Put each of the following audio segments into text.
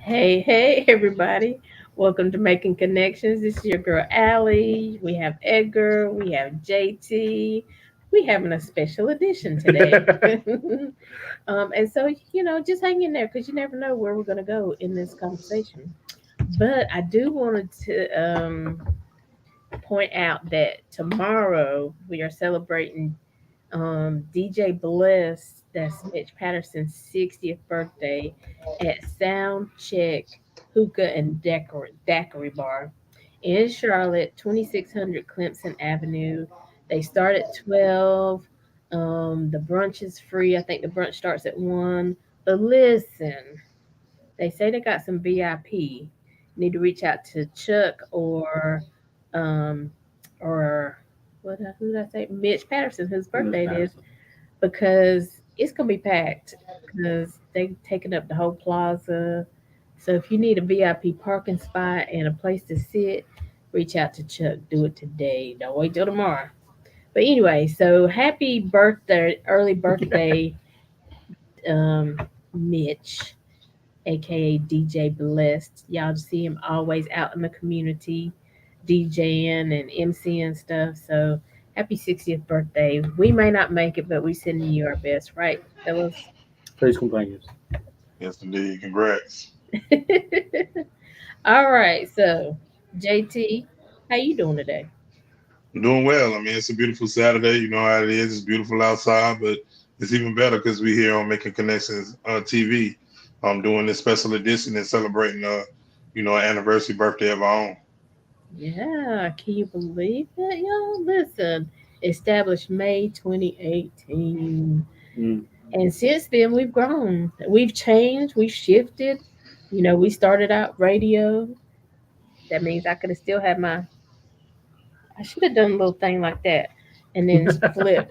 Hey, everybody. Welcome to Making Connections. This is your girl, Aly. We have Edgar. We have JT. We having a special edition today. And so, just hang in there because you never know where we're going to go in this conversation. But I do want to point out that tomorrow we are celebrating DJ Bless, that's Mitch Patterson's 60th birthday at Sound Check Hookah and Daiquiri Bar in Charlotte, 2600 Clemson Avenue. They start at 12. The brunch is free. I think the brunch starts at 1. But listen, they say they got some VIP. Need to reach out to Chuck um, or who did I say? Mitch Patterson, whose birthday it is, because it's gonna be packed because they taking up the whole plaza. So if you need a VIP parking spot and a place to sit, reach out to Chuck. Do it today. Don't wait till tomorrow. But anyway, so happy birthday, early birthday, um, Mitch, aka DJ Blessed. Y'all see him always out in the community, DJing and MCing stuff. So happy 60th birthday. We may not make it, but we sending you our best, right, fellas? Please complain. Yes, indeed. Congrats. All right, so JT, how you doing today? I'm doing well. I mean, it's a beautiful Saturday. You know how it is. It's beautiful outside, but it's even better because we're here on Making Connections on TV. I'm doing this special edition and celebrating, an anniversary birthday of our own. Yeah, can you believe that, y'all? Listen, established May 2018. Mm. And since then, we've grown. We've changed. We've shifted. We started out radio. That means I could have still had my. I should have done a little thing like that, and then flip.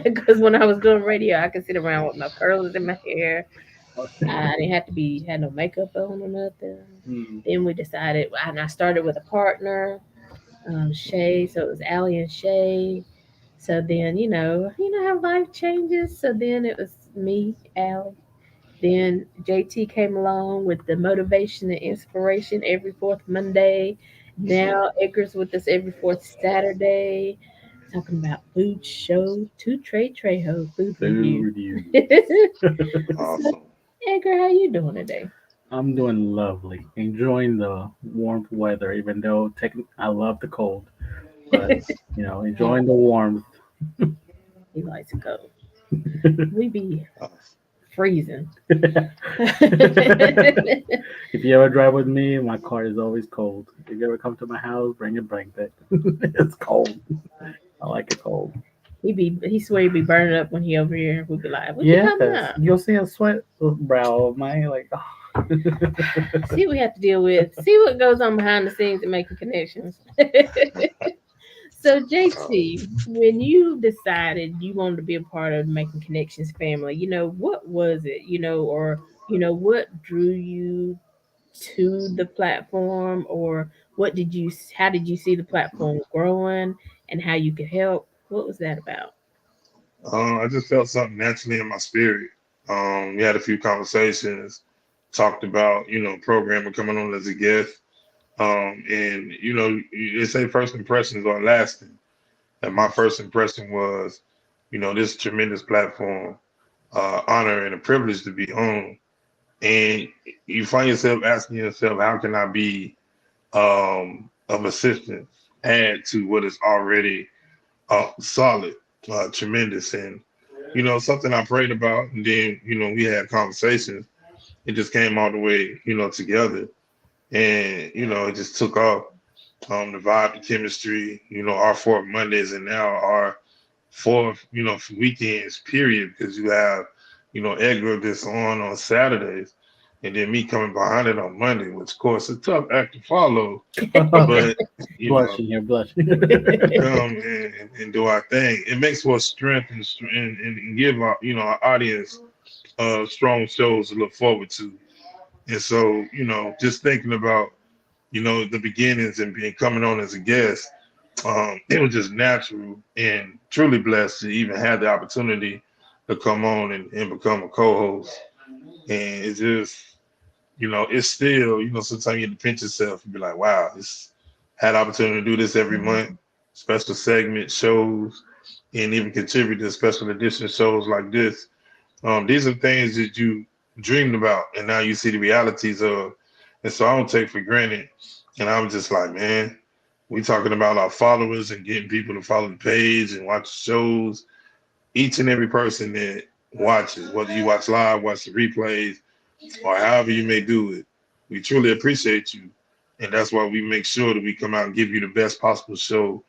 Because when I was doing radio, I could sit around with my curls in my hair. I didn't have to be had no makeup on or nothing. Mm. Then we decided, and I started with a partner, Shay. So it was Allie and Shay. So then you know how life changes. So then it was me, Allie. Then JT came along with the motivation and inspiration every fourth Monday. Now Edgar's with us every fourth Saturday, talking about food show, two tray ho food review. Food you. So Awesome. Edgar, how you doing today? I'm doing lovely. Enjoying the warmth weather, even though I love the cold. But, enjoying the warmth. He likes to go. We be Awesome. freezing. If you ever drive with me, my car is always cold. If you ever come to my house, bring a blanket. It's cold. I like it cold. He swear he be burning up when he over here. We be like, what you Yes, talking about? you'll see a sweat brow of mine. Like, oh. See what we have to deal with. See what goes on behind the scenes and making connections. So JT, when you decided you wanted to be a part of Making Connections family, what was it? Or what drew you to the platform, or how did you see the platform growing and how you could help? What was that about? I just felt something naturally in my spirit. We had a few conversations, talked about, programming coming on as a guest. And, they say first impressions are lasting. And my first impression was, this tremendous platform, honor and a privilege to be on. And you find yourself asking yourself, how can I be of assistance, add to what is already solid, tremendous, and something I prayed about, and then we had conversations. It just came all the way, together, and it just took off. The vibe, the chemistry, our fourth Mondays, and now our fourth, weekends. Period, because you have, Edgar that's on Saturdays, and then me coming behind it on Monday, which of course is a tough act to follow, but Blushing here, blushing. we come and do our thing. It makes for strength and give our our audience strong shows to look forward to. And so just thinking about the beginnings and being coming on as a guest, it was just natural and truly blessed to even have the opportunity to come on and become a co-host. And it's just it's still, sometimes you have to pinch yourself and be like, wow, this had opportunity to do this every month, special segment shows, and even contribute to special edition shows like this. These are things that you dreamed about, and now you see the realities of. And so I don't take for granted. And I'm just like, man, we talking about our followers and getting people to follow the page and watch shows. Each and every person that watches, whether you watch live, watch the replays, or however you may do it, we truly appreciate you. And that's why we make sure that we come out and give you the best possible show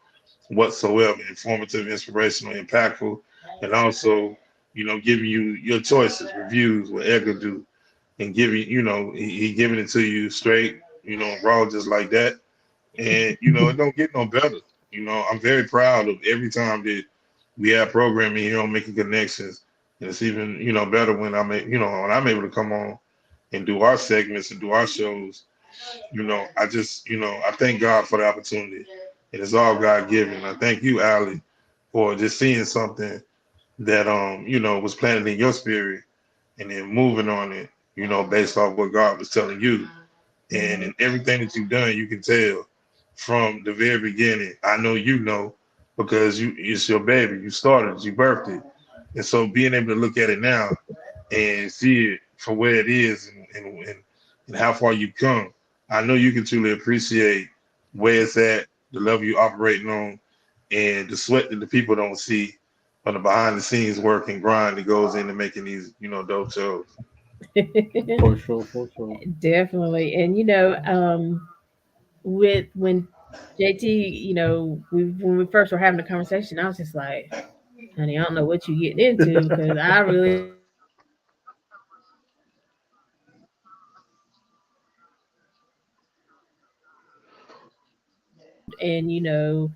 whatsoever, informative, inspirational, impactful, and also, giving you your choices, reviews, what Edgar do, and giving, he giving it to you straight, raw, just like that. And, it don't get no better. I'm very proud of every time that we have programming here on Making Connections. And it's even, better when when I'm able to come on and do our segments and do our shows. I just, I thank God for the opportunity. And it's all God given. I thank you, Aly, for just seeing something that was planted in your spirit and then moving on it, based off what God was telling you. And in everything that you've done, you can tell from the very beginning. I know because it's your baby. You started, you birthed it. And so being able to look at it now and see it for where it is and how far you've come, I know you can truly appreciate where it's at, the level you're operating on, and the sweat that the people don't see on the behind the scenes work and grind that goes into making these, dope shows. For sure, for sure. Definitely. And with when JT, when we first were having the conversation, I was just like, honey, I don't know what you getting into because I really don't know what you're getting into. And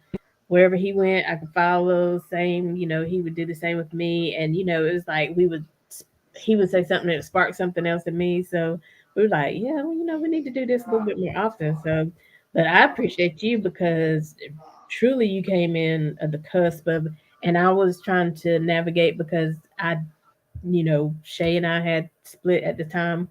wherever he went, I could follow. Same, he would do the same with me. And it was like he would say something that sparked something else in me. So we were like, yeah, well, we need to do this a little bit more often. So, but I appreciate you because truly you came in at the cusp of, and I was trying to navigate because Shay and I had split at the time,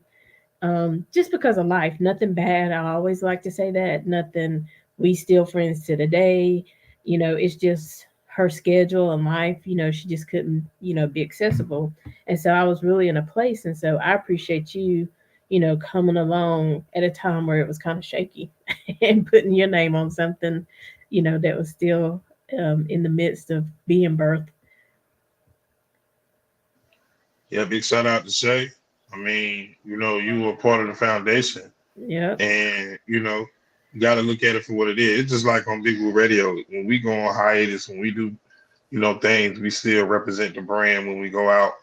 just because of life. Nothing bad. I always like to say that. Nothing. We still friends to the day. It's just her schedule and life. She just couldn't, be accessible. And so I was really in a place. And so I appreciate you, coming along at a time where it was kind of shaky and putting your name on something, that was still in the midst of being birthed. Yeah, big shout out to Shay. I mean, you were part of the foundation. Yep. And, you got to look at it for what it is. It's just like on Big Woo Radio. When we go on hiatus, when we do, things, we still represent the brand when we go out,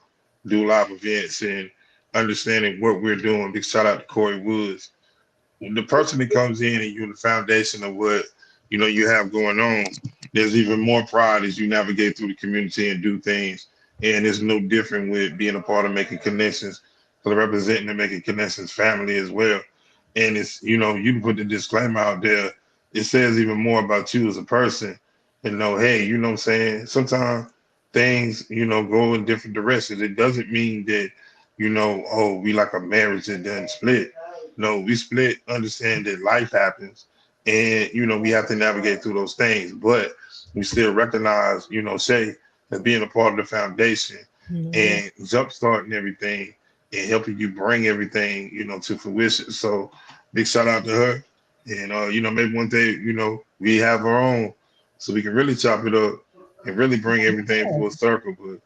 do live events, and understanding what we're doing. Big shout out to Corey Woods. When the person that comes in and you're the foundation of what, you have going on, there's even more pride as you navigate through the community and do things. And it's no different with being a part of Making Connections, because representing the Making Connections family as well. And it's, you can put the disclaimer out there. It says even more about you as a person and know, hey, you know what I'm saying? Sometimes things, go in different directions. It doesn't mean that, oh, we like a marriage that doesn't split. No, we split, understand that life happens and, we have to navigate through those things. But we still recognize, Shay, as being a part of the foundation Mhm. and jumpstarting everything and helping you bring everything, to fruition. So big shout out to her. And maybe one day, we have our own so we can really chop it up and really bring everything full circle. But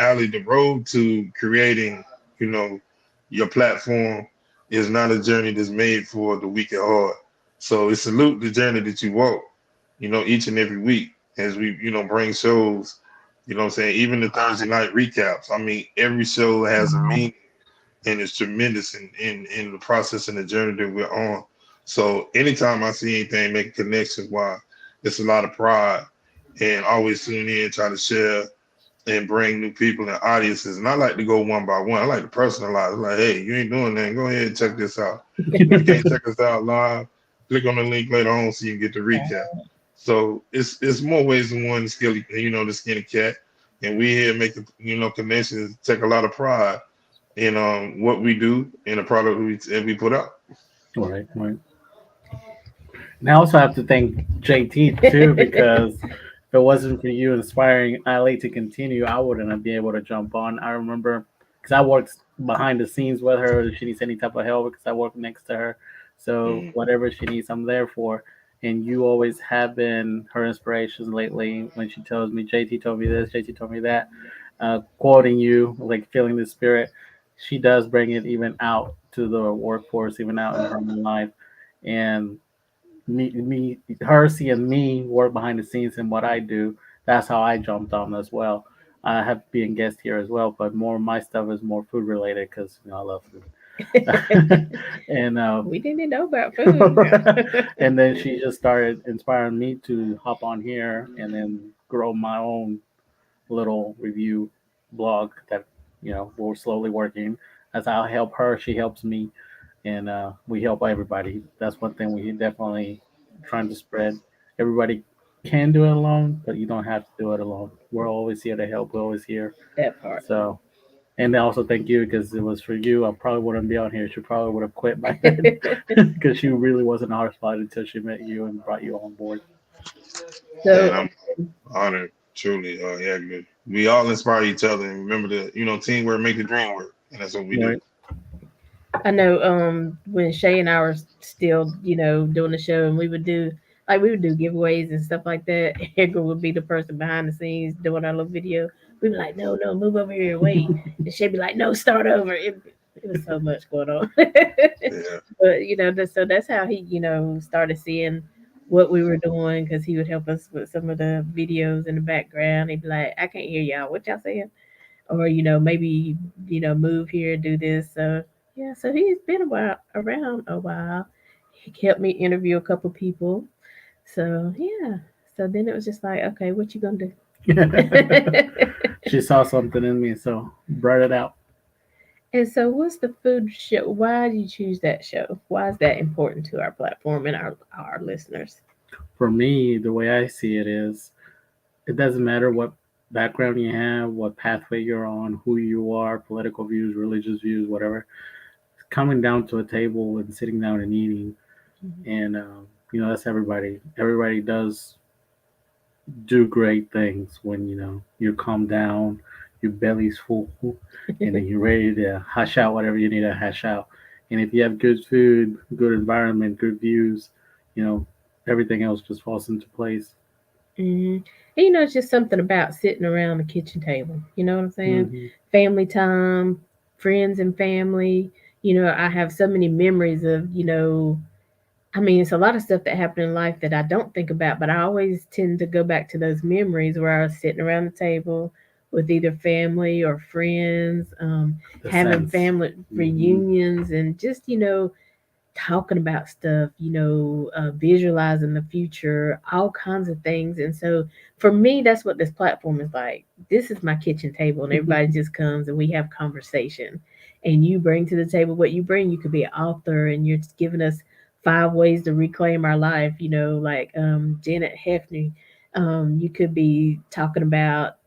Aly, the road to creating, you know, your platform is not a journey that's made for the weak at heart. So it's salute the journey that you walk, each and every week as we, bring shows, what I'm saying, even the Thursday night recaps. I mean, every show has a meaning and it's tremendous in the process and the journey that we're on. So anytime I see anything making connections, why it's a lot of pride and always tune in, try to share and bring new people and audiences. And I like to go one by one. I like to personalize. Like, hey, you ain't doing that. Go ahead and check this out. If you can't check us out live, click on the link later on so you can get the recap. So it's more ways than one the skinny cat. And we here making, connections, take a lot of pride in what we do in the product we put out. Right, right. And I also have to thank JT too, because if it wasn't for you inspiring Ali to continue, I wouldn't have been able to jump on. I remember because I worked behind the scenes with her. If she needs any type of help, because I work next to her. So Mhm. whatever she needs, I'm there for. And you always have been her inspirations lately when she tells me, JT told me this, JT told me that. Quoting you, like feeling the spirit, she does bring it even out to the workforce, even out in her own life. And her seeing me work behind the scenes and what I do, that's how I jumped on as well. I have been guest here as well, but more of my stuff is more food related because I love food. and We didn't know about food. and then she just started inspiring me to hop on here and then grow my own little review blog that we're slowly working. As I help her, she helps me, and we help everybody. That's one thing we definitely trying to spread. Everybody can do it alone, but you don't have to do it alone. We're always here to help. We're always here. That part. So, and I also thank you because it was for you. I probably wouldn't be on here. She probably would have quit by then because she really wasn't a hard spot until she met you and brought you on board. And So I'm honored, truly. Yeah, good. We all inspire each other, and remember that teamwork make the dream work, and that's what we do. Right. I know when Shay and I were still, doing the show and we would do giveaways and stuff like that. Edgar would be the person behind the scenes doing our little video. We'd be like, no, no, move over here, wait. And she'd be like, no, start over. It was so much going on. Yeah, But so that's how he, started seeing what we were doing because he would help us with some of the videos in the background. He'd be like, I can't hear y'all. What y'all saying? Or maybe move here, do this. So yeah, so he's been around a while. He helped me interview a couple people. So yeah, so then it was just like, okay, what you gonna do? She saw something in me, so brought it out. And so what's the food show? Why did you choose that show? Why is that important to our platform and our listeners? For me, the way I see it is, it doesn't matter what background you have, what pathway you're on, who you are, political views, religious views, whatever. Coming down to a table and sitting down and eating, and that's everybody. Everybody does do great things when you calm down, your belly's full, and then you're ready to hash out whatever you need to hash out. And if you have good food, good environment, good views, you know everything else just falls into place. Hmm. And it's just something about sitting around the kitchen table. You know what I'm saying? Hmm. Family time, friends and family. I have so many memories of, I mean, it's a lot of stuff that happened in life that I don't think about, but I always tend to go back to those memories where I was sitting around the table with either family or friends, The having sense. family Hmm. reunions, and just, talking about stuff, visualizing the future, all kinds of things. And so for me, that's what this platform is like. This is my kitchen table, and everybody just comes and we have conversation. And you bring to the table what you bring. You could be an author, and you're just giving us 5 ways to reclaim our life. Like Janet Hefney. You could be talking about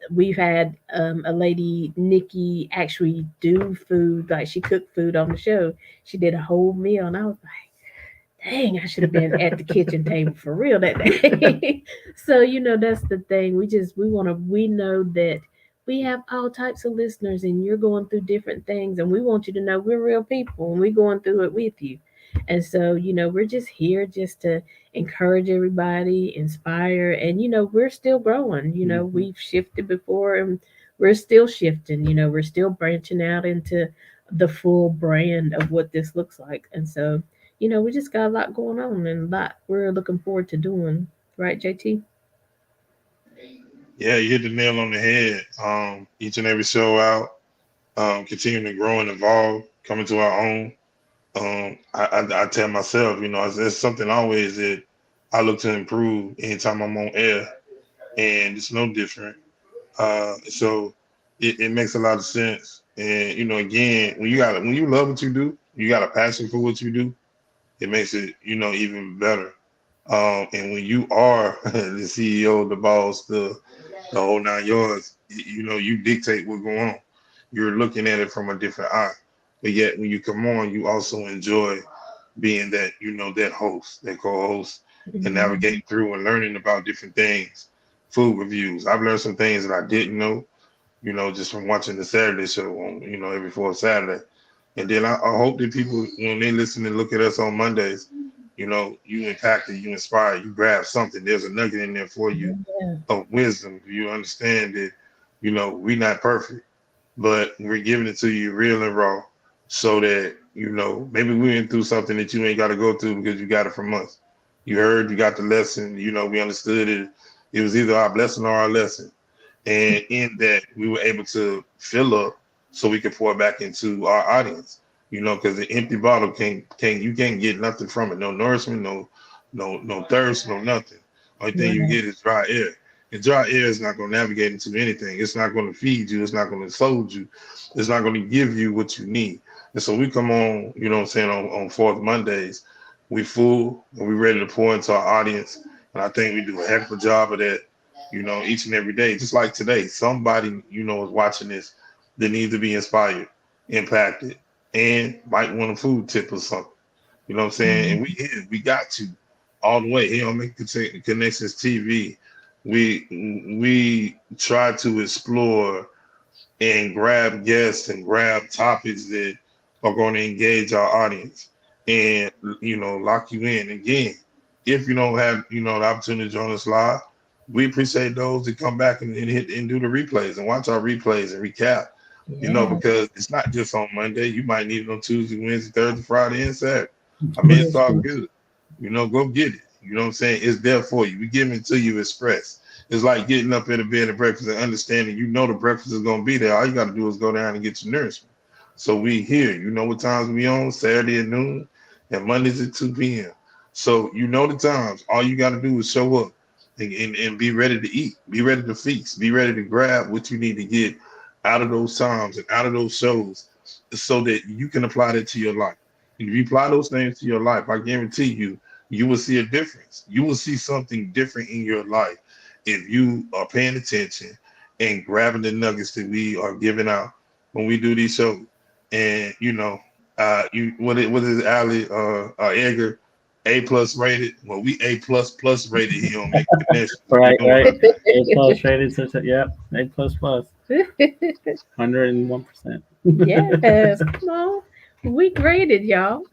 we've had a lady, Nikki, actually do food, like she cooked food on the show. She did a whole meal, and I was like, dang, I should have been at the kitchen table for real that day. So, that's the thing. We know that we have all types of listeners, and you're going through different things, and we want you to know we're real people and we're going through it with you. And so, we're just here just to encourage everybody, inspire, and we're still growing. Hmm. We've shifted before and we're still shifting. We're still branching out into the full brand of what this looks like. And so, we just got a lot going on and a lot we're looking forward to doing. Right, JT? yeah, you hit the nail on the head. Each and every show out, continuing to grow and evolve, coming to our own. I tell myself, it's something always that I look to improve anytime I'm on air, and it's no different. So it makes a lot of sense. And again, when you love what you do, you got a passion for what you do, it makes it even better. And when you are the CEO, the boss, the whole 9 yards, you dictate what's going on. you're looking at it from a different eye. But yet when you come on, you also enjoy being that, that host, that co-host, and Mhm. navigating through and learning about different things, food reviews. I've learned some things that I didn't know, just from watching the Saturday show on, every fourth Saturday. And then I hope that people, when they listen and look at us on Mondays, you impacted, you inspired, you grab something. There's a nugget in there for you Yeah. of wisdom. You understand that, we're not perfect, but we're giving it to you real and raw so that, maybe we went through something that you ain't got to go through because you got it from us. You heard, you got the lesson, we understood it. It was either our blessing or our lesson. And in that, we were able to fill up so we could pour back into our audience. Because the empty bottle can't you can't get nothing from it. No nourishment, no thirst, no nothing. Only thing you Right. get is dry air. And dry air is not going to navigate into anything. It's not going to feed you. It's not going to soothe you. It's not going to give you what you need. And so we come on, what I'm saying, on fourth Mondays, we full and we ready to pour into our audience. And I think we do a heck of a job of that, each and every day. Just like today, somebody, is watching this that needs to be inspired, impacted, and might want a food tip or something. You know what I'm saying? And Mhm. we here, we got to all the way here on Make Connections TV. We try to explore and grab guests and grab topics that are going to engage our audience and lock you in. Again, if you don't have the opportunity to join us live, we appreciate those that come back and hit and do the replays and watch our replays and recap. Yeah. Because it's not just on Monday. You might need it on Tuesday, Wednesday, Thursday, Friday, and Saturday. I mean, it's Yes. all good. Go get it. You know what I'm saying? It's there for you. We give it to you express. It's like getting up in the bed at breakfast and understanding the breakfast is gonna be there. All you gotta do is go down and get your nourishment. So we here. You know what times we on? Saturday at noon and Mondays at 2 p.m. So you know the times. All you gotta do is show up and be ready to eat, be ready to feast, be ready to grab what you need to get out of those times and out of those shows so that you can apply that to your life. And if you apply those things to your life, I guarantee you, you will see a difference. You will see something different in your life if you are paying attention and grabbing the nuggets that we are giving out when we do these shows. And you what is Aly Edgar A+ rated? Well, we A++ rated here on Making Connections. We Right, doing right. our thing. A plus rated such yep. A plus plus. 101%. Yes, come on. We graded y'all.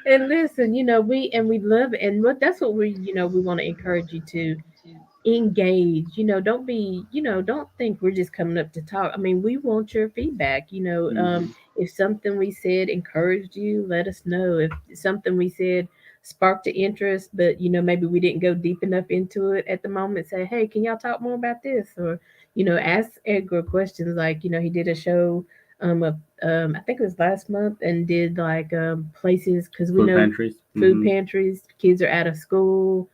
And listen, we love it. And that's what we want to encourage you to engage. Don't be, don't think we're just coming up to talk. I mean, we want your feedback. Mhm. If something we said encouraged you, let us know. If something we said sparked the interest, but maybe we didn't go deep enough into it at the moment, say, hey, can y'all talk more about this? Or ask Edgar questions. Like he did a show of I think it was last month, and did like places, because we Food know pantries. food Hmm. pantries, kids are out of school,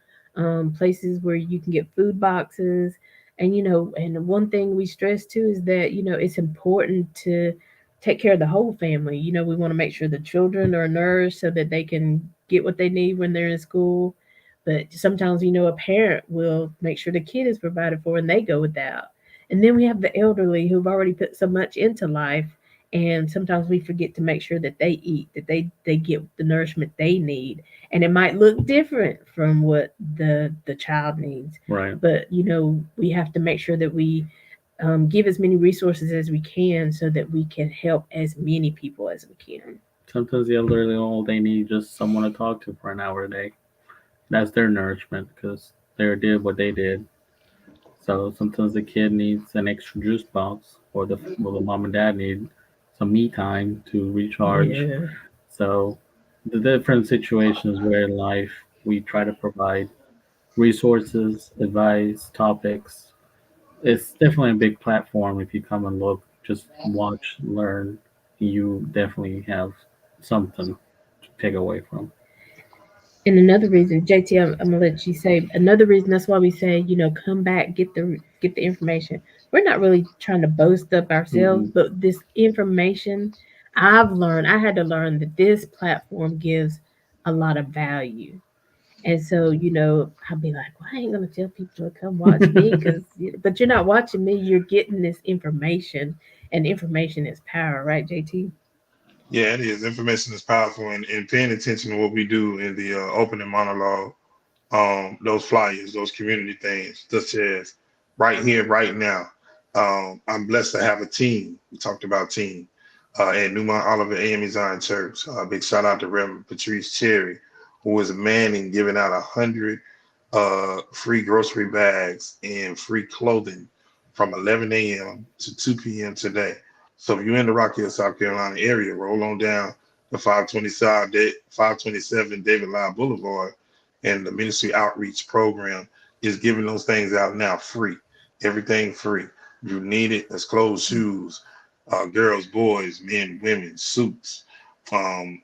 places where you can get food boxes. And and one thing we stress too is that it's important to take care of the whole family. We want to make sure the children are nourished so that they can get what they need when they're in school. But sometimes a parent will make sure the kid is provided for and they go without. And then we have the elderly who've already put so much into life, and sometimes we forget to make sure that they eat, that they get the nourishment they need. And it might look different from what the child needs, Right. but we have to make sure that we give as many resources as we can so that we can help as many people as we can. Sometimes the elderly, all they need just someone to talk to for an hour a day. That's their nourishment because they did what they did. So sometimes the kid needs an extra juice box, or the mom and dad need some me time to recharge. Yeah. So the different situations where in life we try to provide resources, advice, topics. It's definitely a big platform. If you come and look, just watch, learn, you definitely have something to take away from. And another reason, JT, I'm gonna let you say another reason. That's why we say, come back, get the information. We're not really trying to boast up ourselves, Mm-mm. but this information, I had to learn that this platform gives a lot of value. And so, I'll be like, well, I ain't gonna tell people to come watch me, but you're not watching me. You're getting this information, and information is power, right, JT? Yeah, it is. Information is powerful, and paying attention to what we do in the opening monologue, those flyers, those community things, such as right here, right now. I'm blessed to have a team. We talked about team at Newmont Oliver AME Zion Church. Big shout out to Reverend Patrice Cherry, who is manning giving out 100 free grocery bags and free clothing from 11 a.m. to 2 p.m. today. So if you're in the Rock Hill, South Carolina area, roll on down to 527 David Lyle Boulevard, and the Ministry Outreach Program is giving those things out now free. Everything free. You need it. That's clothes, shoes, girls, boys, men, women, suits,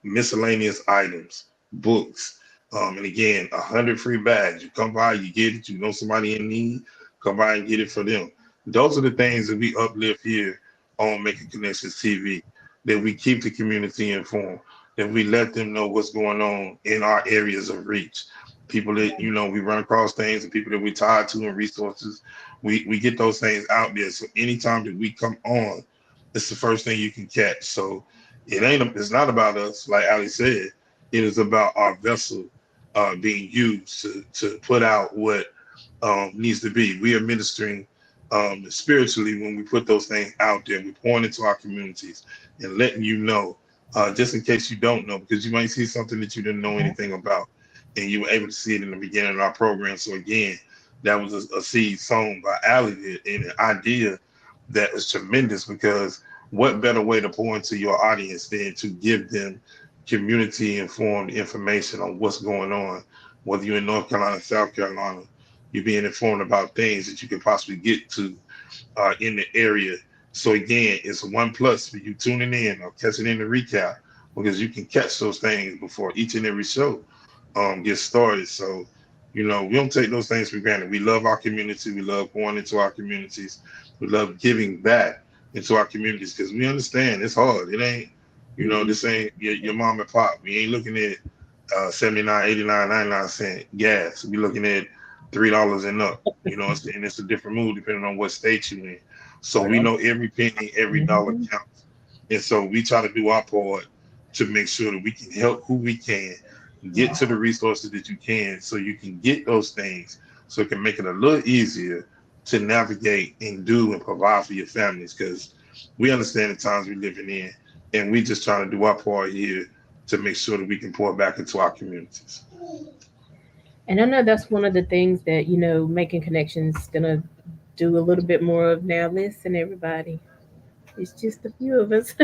miscellaneous items, books, and again, 100 free bags. You come by, you get it. You know somebody in need, come by and get it for them. Those are the things that we uplift here on Making Connections TV. That we keep the community informed. That we let them know what's going on in our areas of reach. People that we run across things, and people that we tied to and resources. We get those things out there. So anytime that we come on, it's the first thing you can catch. So it's not about us, like Ali said. It is about our vessel being used to put out what needs to be. We are ministering spiritually when we put those things out there. We point into our communities and letting you know, just in case you don't know, because you might see something that you didn't know anything about, and you were able to see it in the beginning of our program. So again, that was a seed sown by Ali and an idea that was tremendous, because what better way to pour into your audience than to give them community informed information on what's going on, whether you're in North Carolina, South Carolina, you're being informed about things that you can possibly get to in the area. So again, it's a one plus for you tuning in or catching in the recap, because you can catch those things before each and every show gets started. So, we don't take those things for granted. We love our community. We love going into our communities. We love giving back into our communities, because we understand it's hard. It ain't, this ain't your mom and pop. We ain't looking at 79, 89, 99 cent gas. We looking at $3 and up. And it's a different mood depending on what state you're in. So we Well, know every penny, every dollar mhm. counts. And so we try to do our part to make sure that we can help who we can, get to the resources that you can, so you can get those things, so it can make it a little easier to navigate and do and provide for your families, because we understand the times we're living in, and we just trying to do our part here to make sure that we can pour back into our communities. And I know that's one of the things that, making connections gonna do a little bit more of now. Listen, everybody, it's just a few of us.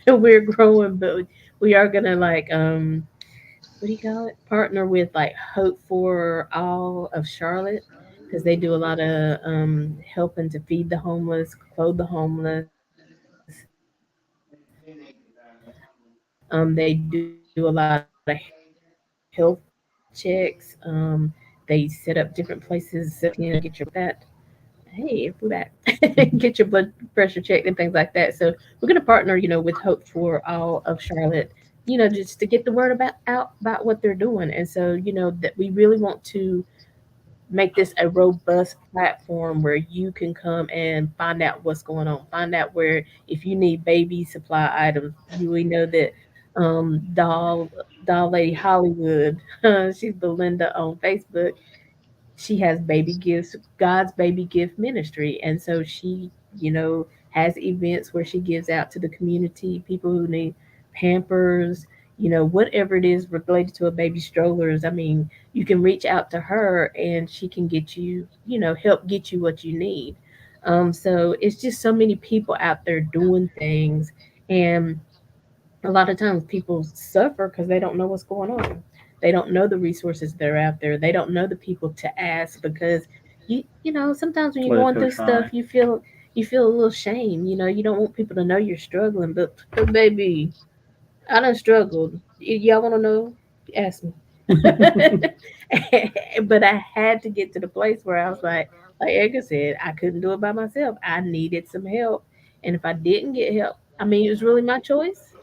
And we're growing, but we are gonna like what do you call it? Partner with like Hope for All of Charlotte, because they do a lot of helping to feed the homeless, clothe the homeless. They do a lot of health checks. They set up different places so people can get your blood pressure checked and things like that. Hey, we're back. Get your blood pressure checked and things like that. So we're gonna partner, with Hope for All of Charlotte, just to get the word about out about what they're doing. And so, that we really want to make this a robust platform where you can come and find out what's going on. Find out where, if you need baby supply items, we know that doll lady Hollywood, she's Belinda on Facebook. She has baby gifts, God's baby gift ministry, and so she, has events where she gives out to the community, people who need Pampers, whatever it is related to a baby strollers. I mean, you can reach out to her and she can get you, help get you what you need. So it's just so many people out there doing things, and a lot of times people suffer because they don't know what's going on. They don't know the resources that are out there. They don't know the people to ask, because sometimes when you're Or they going feel through stuff, shy. you feel a little shame. You don't want people to know you're struggling, but baby, I done struggled. Y'all want to know? Ask me. But I had to get to the place where I was like Edgar said, I couldn't do it by myself. I needed some help, and if I didn't get help, I mean, it was really my choice.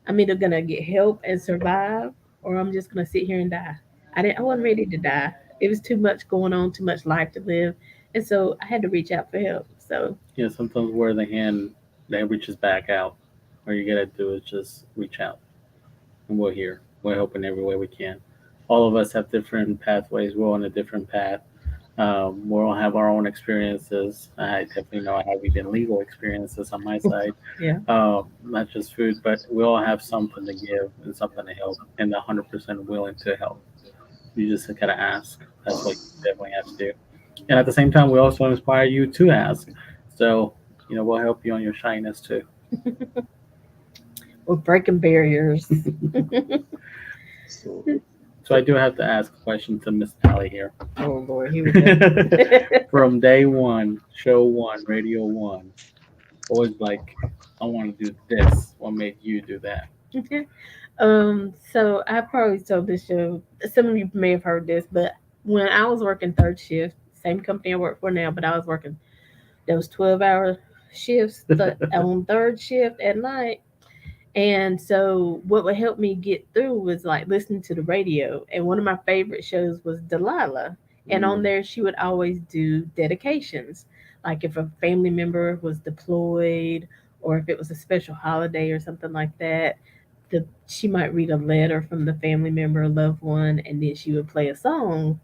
I'm either gonna get help and survive, or I'm just gonna sit here and die. I wasn't ready to die. It was too much going on, too much life to live, and so I had to reach out for help. So Yeah, sometimes we're the hand that reaches back out. All you gotta do is just reach out, and we're here. We're helping every way we can. All of us have different pathways. We're on a different path. We all have our own experiences. I definitely know I have even legal experiences on my side, yeah, not just food, but we all have something to give and something to help, and 100% willing to help. You just gotta ask. That's what you definitely have to do. And at the same time, we also inspire you to ask. So, we'll help you on your shyness too. we're breaking barriers. So So I do have to ask a question to Miss Tally here. Oh Lord, here we go. From day one, show one, radio one, always like, I want to do this. What made you do that? So I probably told this show. Some of you may have heard this, but when I was working third shift, same company I work for now, but I was working those 12-hour shifts on third shift at night. And so what would help me get through was like listening to the radio. And one of my favorite shows was Delilah. And on Mm. there she would always do dedications. Like if a family member was deployed or if it was a special holiday or something like that, she might read a letter from the family member or loved one and then she would play a song,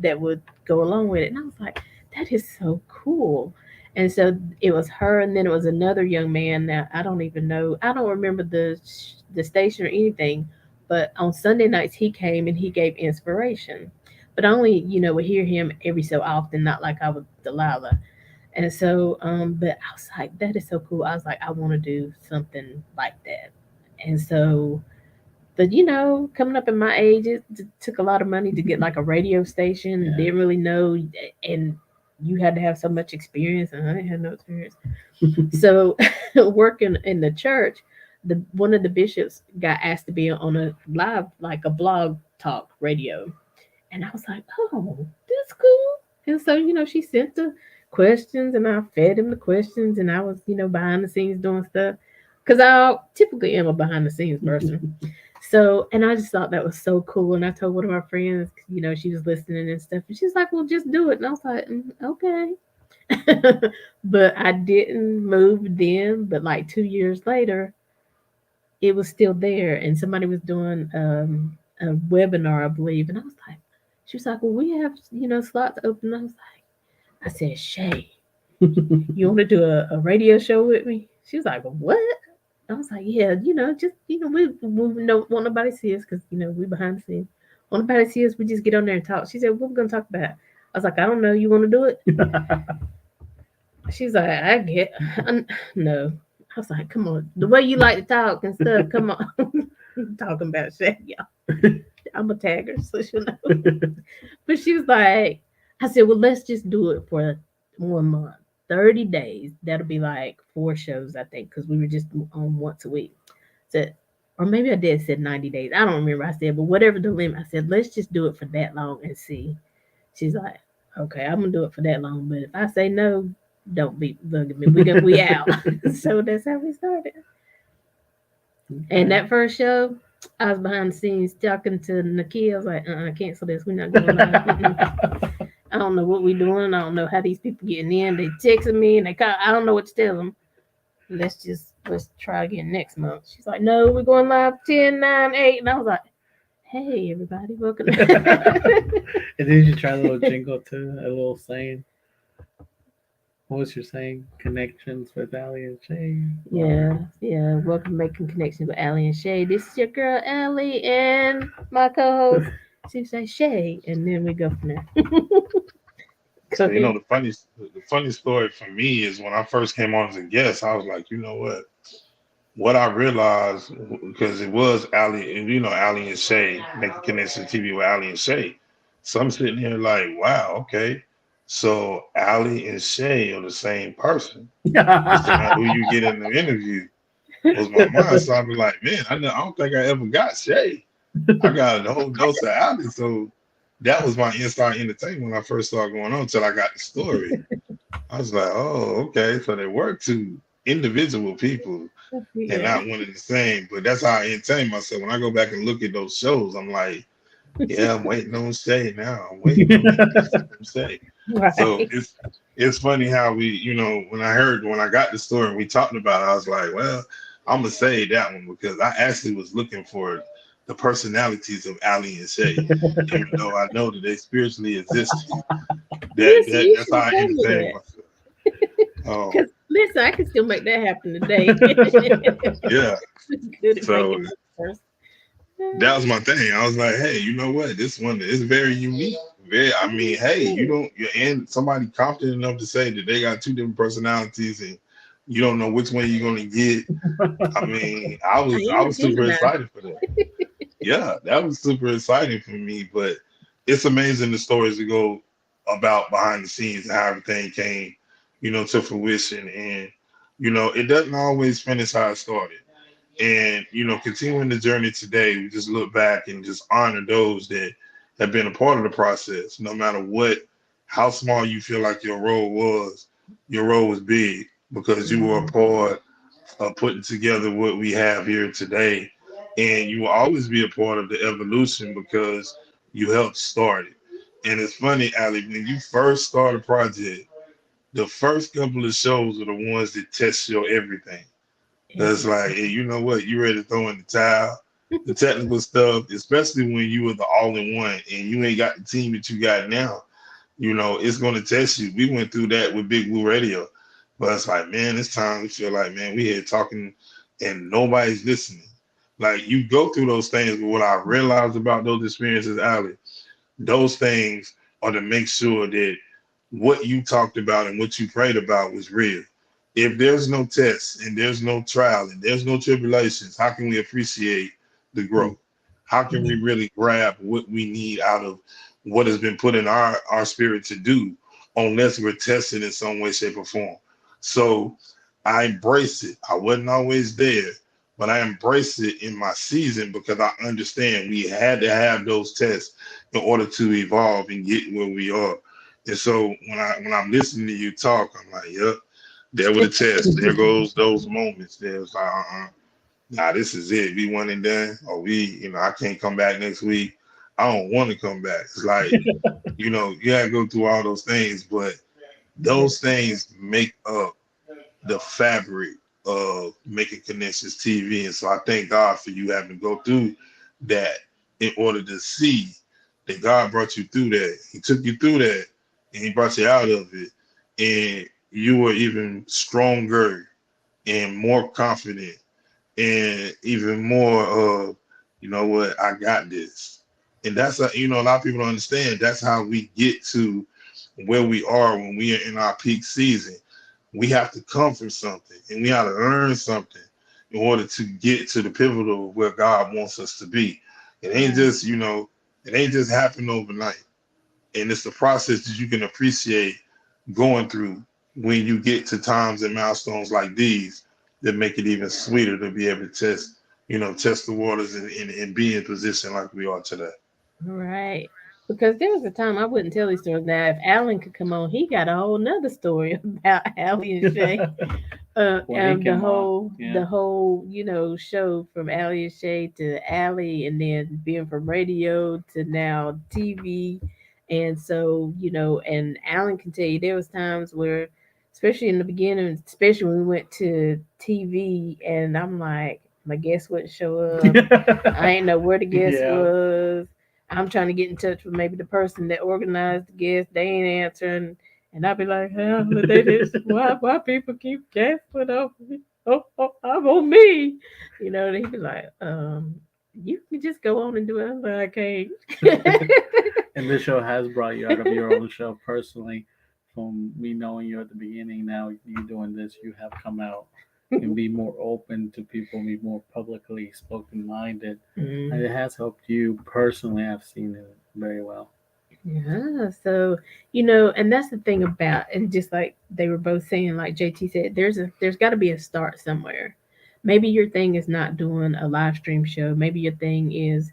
that would go along with it. And I was like, that is so cool. And so it was her, and then it was another young man. Now I don't even know. I don't remember the station or anything. But on Sunday nights he came and he gave inspiration. But I only would hear him every so often, not like I would Delilah. And so, but I was like, that is so cool. I was like, I want to do something like that. And so, but coming up in my age, it took a lot of money to get like a radio station. Yeah. Didn't really know, and you had to have so much experience, and I didn't have no experience. So, working in the church, the one of the bishops got asked to be on a live, like a blog talk radio, and I was like, oh, that's cool. And so, she sent the questions, and I fed him the questions, and I was, behind the scenes doing stuff, because I typically am a behind the scenes person. So, and I just thought that was so cool. And I told one of my friends, she was listening and stuff. And she was like, well, just do it. And I was like, okay. But I didn't move then. But like 2 years later, it was still there. And somebody was doing a webinar, I believe. And I was like, she was like, well, we have, slots open. I was like, I said, Shay, you want to do a radio show with me? She was like, what? I was like, yeah, just we don't want nobody to see us because we behind the scenes. Want nobody to see us? We just get on there and talk. She said, what we gonna talk about? I was like, I don't know. You want to do it? She's like, I get no. I was like, come on, the way you like to talk and stuff. Come on, talking about shit, y'all. I'm a tagger, so she'll know. But she was like, I said, well, let's just do it for 1 month. 30 days. That'll be like 4 shows, I think, because we were just on once a week. So, or maybe I did said 90 days. I don't remember. I said, but whatever the limit, I said, let's just do it for that long and see. She's like, okay, I'm gonna do it for that long. But if I say no, don't be bugging me. We out. So that's how we started. And that first show, I was behind the scenes talking to Nakia. I was like, cancel this. We're not going live. I don't know what we're doing. I don't know how these people getting in. They texting me and they call. I don't know what to tell them. Let's try again next month. She's like, no, we're going live 10, 9, 8. And I was like, hey, everybody, welcome. And then you try a little jingle too, a little saying. What was your saying? Connections with Aly and Shay. Yeah. Welcome to Making Connections with Aly and Shay. This is your girl, Aly, and my co-host. She say Shay, and then we go from there. So the funny story for me is when I first came on as a guest, I was like, you know what I realized, because it was Aly, and Aly and Shay, making connection TV with Aly and Shay. So I'm sitting here like, wow, okay. So Aly and Shay are the same person. It's just who you get in the interview was my mind. So I'd be like, man, I don't think I ever got Shay. I got a whole dose of Aly. So that was my inside entertainment when I first started going on until I got the story. I was like, oh, okay. So they were two individual people and Yeah. not one and the same. But that's how I entertain myself. When I go back and look at those shows, I'm like, Yeah, I'm waiting on Shay now. I'm waiting on that message from Shay. So Right. it's funny how we, when I got the story and we talked about it, I was like, well, I'm gonna say that one because I actually was looking for the personalities of Ali and Shay, even though I know that they spiritually exist. Listen, you That's should how have I told me entertain that. myself. Um, Because listen, I can still make that happen today. yeah. Good at So making up first. that was my thing. I was like, hey, you know what? This one is very unique. Very, I mean, hey, you're in somebody confident enough to say that they got two different personalities and you don't know which one you're gonna get. I mean, I I am a was super Gemini. excited for that. Yeah, that was super exciting for me. But it's amazing the stories that go about behind the scenes and how everything came, to fruition. And it doesn't always finish how it started. And continuing the journey today, we just look back and just honor those that have been a part of the process. No matter how small you feel like your role was big because you were a Mhm. part putting together what we have here today. And you will always be a part of the evolution because you helped start it. And it's funny, Ali, when you first start a project, the first couple of shows are the ones that test your everything. Cause like, hey, you know what, you ready to throw in the towel. The technical stuff, especially when you were the all in one and you ain't got the team that you got now, it's going to test you. We went through that with Big Blue Radio, but it's like, man, it's time we feel like, man, we here talking and nobody's listening. Like you go through those things, but what I realized about those experiences, Ali, those things are to make sure that what you talked about and what you prayed about was real. If there's no tests and there's no trial and there's no tribulations, how can we appreciate the growth? How can we really grab what we need out of what has been put in our spirit to do unless we're tested in some way, shape, or form? So I embrace it. I wasn't always there, but I embrace it in my season because I understand we had to have those tests in order to evolve and get where we are. And so when I'm listening to you talk, I'm like, yep, there were the tests. There goes those moments. There's like, nah, this is it. We one and done. Or I can't come back next week. I don't want to come back. It's like, you gotta go through all those things, but those things make up the fabric of making connections TV. And so I thank God for you having to go through that in order to see that God brought you through that. He took you through that and he brought you out of it. And you were even stronger and more confident and even more of, you know what, I got this. And that's a lot of people don't understand. That's how we get to where we are when we are in our peak season. We have to come from something and we have to learn something in order to get to the pivotal where God wants us to be. It ain't Right. just, it ain't just happen overnight. And it's the process that you can appreciate going through when you get to times and milestones like these that make it even sweeter to be able to test the waters and be in position like we are today. Right. Because there was a time I wouldn't tell these stories. Now, if Alan could come on, he got a whole nother story about Allie and Shay. When he The came on, whole, yeah. show from Allie and Shay to Allie, and then being from radio to now TV, and so and Alan can tell you there was times where, especially in the beginning, especially when we went to TV, and I'm like, my guest wouldn't show up. I ain't know where the guest Yeah. was. I'm trying to get in touch with maybe the person that organized the guest. They ain't answering. And I'd be like, hell, they just why people keep gasping over me? I'm on me. They'd be like, you can just go on and do it. I'm like, I can't. And this show has brought you out of your own shell personally. From me knowing you at the beginning, now you doing this, you have come out and be more open to people, be more publicly spoken minded. And Mm. it has helped you personally. I've seen it very well. Yeah, so and that's the thing about, and just like they were both saying, like JT said, there's got to be a start somewhere. Maybe your thing is not doing a live stream show. Maybe your thing is,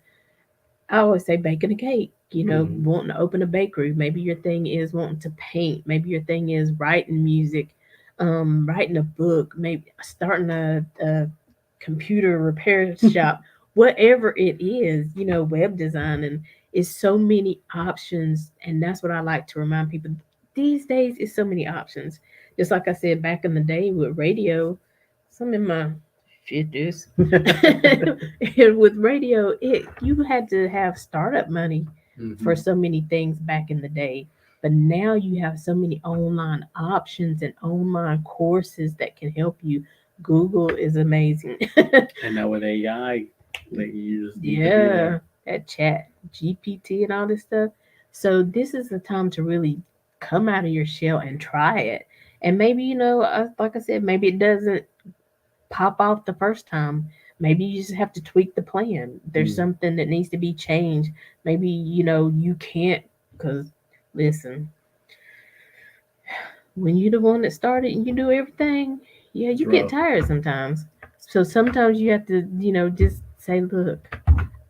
I always say, baking a cake. Mhm. Wanting to open a bakery. Maybe your thing is wanting to paint. Maybe your thing is writing music, writing a book. Maybe starting a computer repair shop. Whatever it is, web designing. It's so many options, and that's what I like to remind people. These days, it's so many options. Just like I said back in the day with radio, some in my 50s, and with radio, it you had to have startup money for Hmm. so many things back in the day. But now you have so many online options and online courses that can help you. Google is amazing. And now with AI, that you just need to be Yeah, there. that chat, GPT, and all this stuff. So this is the time to really come out of your shell and try it. And maybe like I said, maybe it doesn't pop off the first time. Maybe you just have to tweak the plan. There's Mm. something that needs to be changed. Maybe you can't, because listen, when you're the one that started and you do everything, yeah, It's you get rough. tired sometimes. So sometimes you have to, just say, look,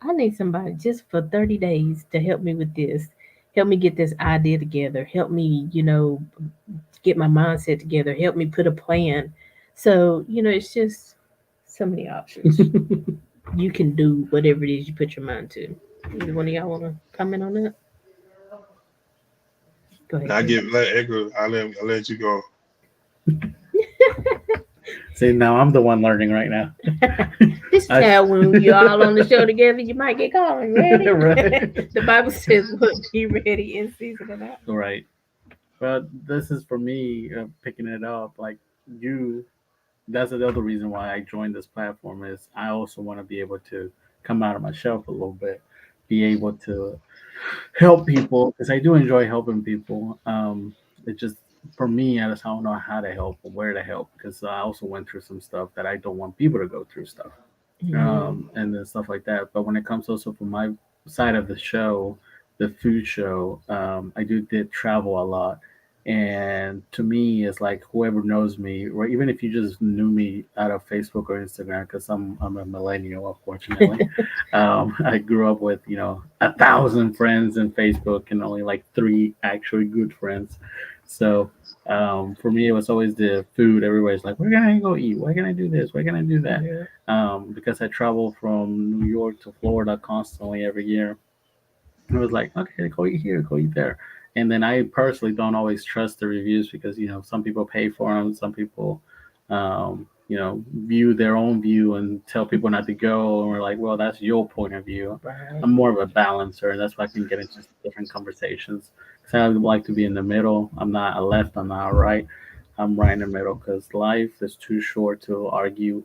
I need somebody just for 30 days to help me with this. Help me get this idea together. Help me, get my mindset together. Help me put a plan. So, it's just so many options. You can do whatever it is you put your mind to. Either one of y'all want to comment on that? Go ahead, I Ed. give let Edgar. I let you go. See, now I'm the one learning right now. This is I how when you all on the show together, you might get called. You ready? right, The Bible says, "Look, be ready in season and out." right. But this is for me picking it up. Like you, that's the other reason why I joined this platform is I also want to be able to come out of my shelf a little bit, be able to help people because I do enjoy helping people. It just for me, I just don't know how to help or where to help because I also went through some stuff that I don't want people to go through stuff, Mm. and then stuff like that. But when it comes also from my side of the show, the food show, I did travel a lot, and to me, it's like whoever knows me, or even if you just knew me out of Facebook or Instagram, because I'm a millennial, unfortunately. I grew up with 1,000 friends in Facebook and only like three actually good friends. So for me, it was always the food. Everybody's like, "Where can I go eat? Where can I do this? Where can I do that?" Yeah. Because I travel from New York to Florida constantly every year. It was like, okay, go eat here, go eat there. And then I personally don't always trust the reviews because some people pay for them, some people, view their own view and tell people not to go. And we're like, well, that's your point of view. Right. I'm more of a balancer, and that's why I can get into different conversations. Because I like to be in the middle. I'm not a left, I'm not a right. I'm right in the middle because life is too short to argue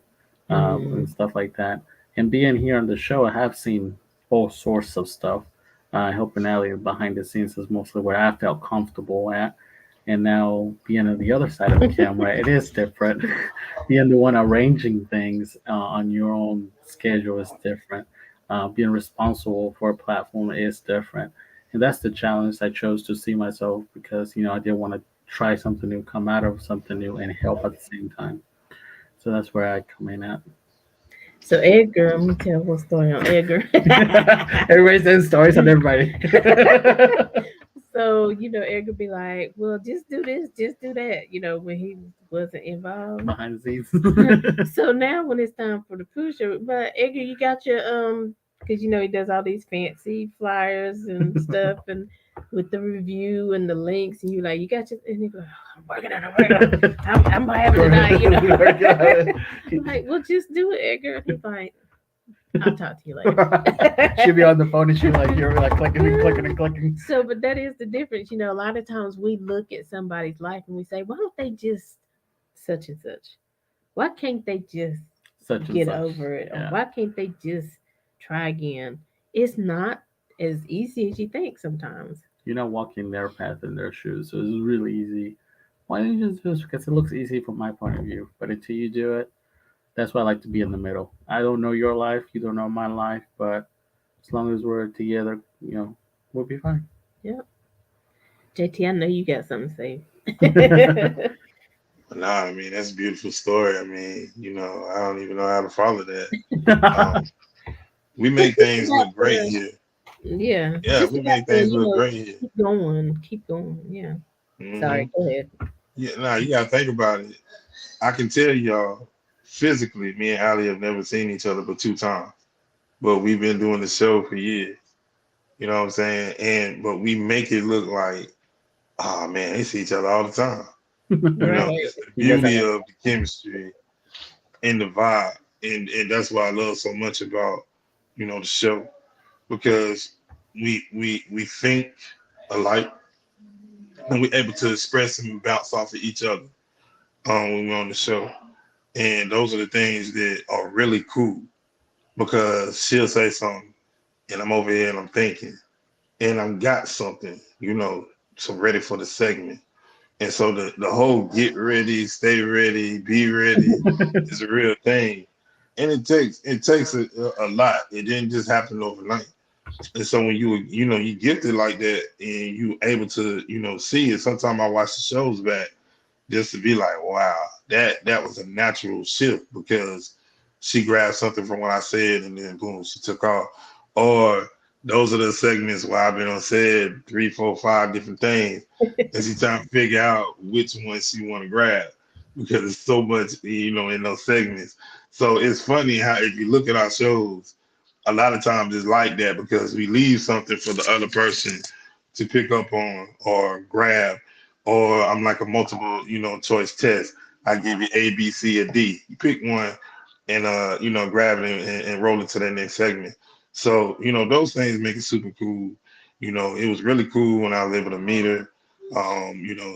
and Mm. stuff like that. And being here on the show, I have seen all sorts of stuff. Helping Aly behind the scenes is mostly where I felt comfortable at. And now being on the other side of the camera, it is different. Being the one arranging things on your own schedule is different. Being responsible for a platform is different. And that's the challenge I chose to see myself because, I did want to try something new, come out of something new, and help at the same time. So that's where I come in at. So Edgar, I'm gonna tell one story on Edgar. Everybody says stories on everybody. So Edgar be like, "Well, just do this, just do that." When he wasn't involved. Behind the scenes. So now when it's time for the pusher, but Edgar, you got your because he does all these fancy flyers and stuff, and with the review and the links, and you got your, and he go, "I'm working on it, I'm working on it. I'm having tonight." I'm like, well, just do it, Edgar. He's like, I'll talk to you later. She'll be on the phone and you're like clicking and clicking and clicking. So, but that is the difference. A lot of times we look at somebody's life and we say, why don't they just such and such? Why can't they just Such and get such. over it? Or Yeah. why can't they just try again? It's not as easy as you think sometimes. You're not walking their path in their shoes, so it's really easy. Why don't you just do this? Because it looks easy from my point of view. But until you do it, that's why I like to be in the middle. I don't know your life, you don't know my life, but as long as we're together, we'll be fine. Yep. JT, I know you got something to say. Nah, I mean that's a beautiful story. I mean, I don't even know how to follow that. Um, we make things look great here. Yeah. Yeah, Just we got make to, things look great here. keep going. Keep going. Yeah. Hmm. Sorry, go ahead. Yeah, nah, you gotta think about it. I can tell y'all physically, me and Ali have never seen each other but two times, but we've been doing the show for years. You know what I'm saying? And but we make it look like, oh man, they see each other all the time. You know, Right. it's the You guys beauty have of the chemistry and the vibe, and that's what I love so much about the show because we think alike and we're able to express and bounce off of each other when we're on the show, and those are the things that are really cool because she'll say something and I'm over here and I'm thinking and I've got something, so ready for the segment. And so the whole get ready, stay ready, be ready is a real thing. And it takes a lot. It didn't just happen overnight. And so when you gifted like that and you able to, see it, sometimes I watch the shows back just to be like, wow, that was a natural shift because she grabbed something from what I said and then boom, she took off. Or those are the segments where I've been on said three, four, five different things, and she trying to figure out which one she want to grab because it's so much, in those segments. So it's funny how if you look at our shows, a lot of times it's like that because we leave something for the other person to pick up on or grab, or I'm like a multiple, choice test. I give you A, B, C, or D. You pick one and grab it and roll it to that next segment. So, those things make it super cool. It was really cool when I was able to meet her.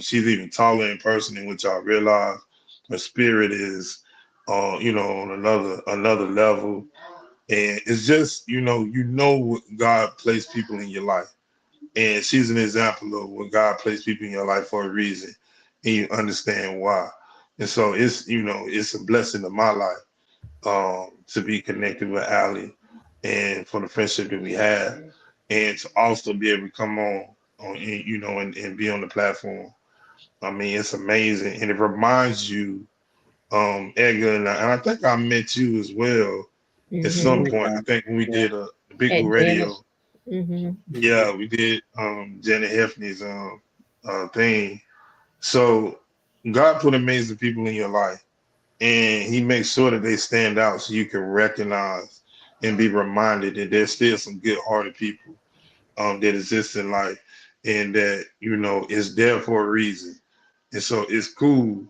She's even taller in person than which I realized. Her spirit is on another level. And it's just, what God placed people in your life. And she's an example of when God placed people in your life for a reason. And you understand why. And so it's a blessing in my life to be connected with Aly and for the friendship that we have. And to also be able to come and be on the platform. I mean, it's amazing. And it reminds you, Edgar, and I think I met you as well at some Mm-hmm. point. I think when we yeah. did a Big Blue At Janet. Radio, Mm-hmm. yeah, we did Janet Hefney's thing. So God put amazing people in your life, and He makes sure that they stand out so you can recognize and be reminded that there's still some good-hearted people that exist in life, and that is there for a reason. And so it's cool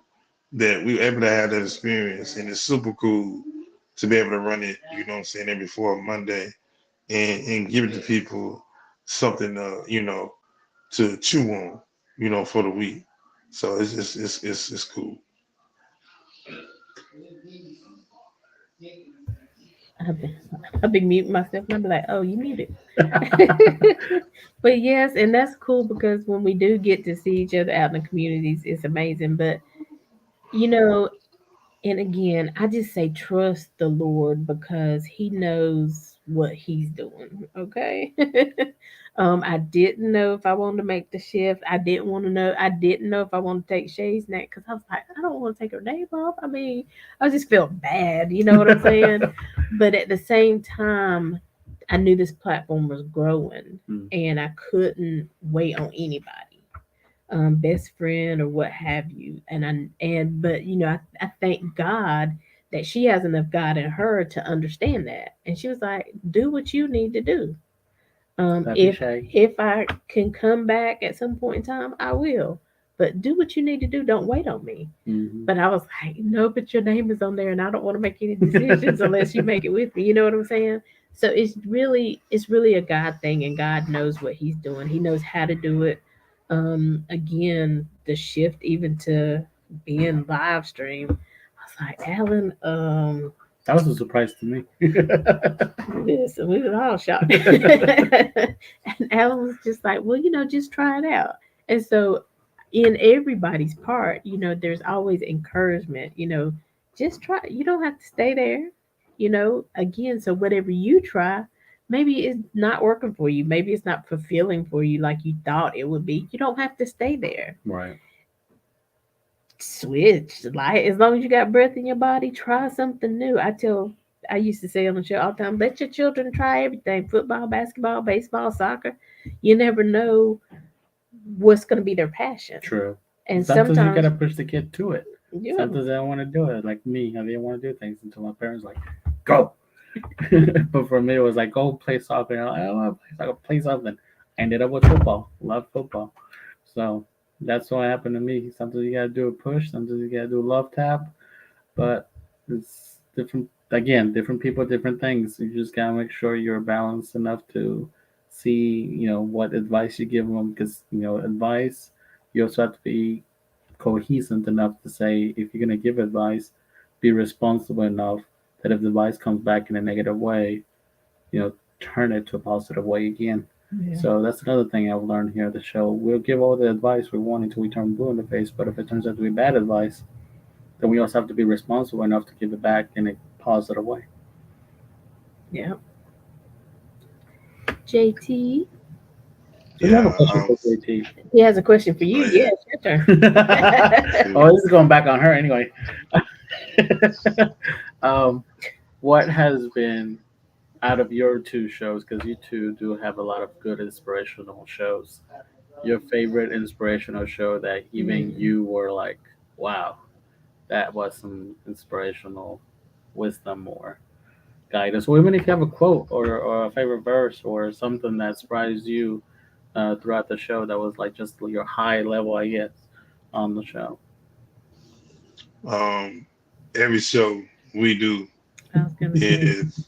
that we were able to have that experience, and it's super cool to be able to run it. You know what I'm saying every 4 Monday and give it to people something to chew on, for the week. So it's cool. I've been, I've been muting myself and I'm like, oh, you muted. But yes, and that's cool because when we do get to see each other out in the communities, it's amazing. But you know, and again, I just say trust the Lord because He knows what He's doing. Okay. I didn't know if I wanted to make the shift. I didn't want to know. I didn't know if I wanted to take Shay's neck because I was like, I don't want to take her name off. I mean, I just felt bad. You know what I'm saying? But at the same time, I knew this platform was growing, Mm. and I couldn't wait on anybody, best friend or what have you. But I thank God that she has enough God in her to understand that. And she was like, do what you need to do. Happy If Shay. I can come back at some point in time, I will. But do what you need to do. Don't wait on me. Mm-hmm. But I was like, no, but your name is on there, and I don't want to make any decisions unless you make it with me. You know what I'm saying? So it's really a God thing, and God knows what He's doing. He knows how to do it. Again, the shift even to being live stream, I was like, Alan, That was a surprise to me. this, and we was all shocked. And Alan was just like, well, just try it out. And so, in everybody's part, there's always encouragement. Just try. You don't have to stay there. Again, so whatever you try, maybe it's not working for you. Maybe it's not fulfilling for you like you thought it would be. You don't have to stay there. Right. Switch. Like, as long as you got breath in your body, try something new. I used to say on the show all the time, let your children try everything: football, basketball, baseball, soccer. You never know what's going to be their passion. True. And Sometimes you sometimes, gotta push the kid to it. yeah, Sometimes they don't want to do it. Like me, I didn't want to do things until my parents like, go. But for me, it was like, go play soccer. And I'm like, I want to play soccer, play something. I ended up with football. Love football. So that's what happened to me. Sometimes you gotta do a push. Sometimes you gotta do a love tap. But it's different. Again, different people, different things. You just gotta make sure you're balanced enough to see, what advice you give them. Because advice, you also have to be cohesive enough to say if you're gonna give advice, be responsible enough that if the advice comes back in a negative way, you know, turn it to a positive way again. Yeah. So that's another thing I've learned here at the show. We'll give all the advice we want until we turn blue in the face, but if it turns out to be bad advice, then we also have to be responsible enough to give it back in a positive way. Yeah. JT, So you have a Yeah. question for JT. he has a question for Oh you. yeah. Yes, your turn. Oh, this is going back on her anyway. um, what has been out of your two shows, because you two do have a lot of good inspirational shows, your favorite inspirational show that even you were like, wow, that was some inspirational wisdom or guidance, or even if you have a quote or a favorite verse or something that surprised you throughout the show that was like just your high level, I guess, on the show. Um, every show we do I was gonna say. is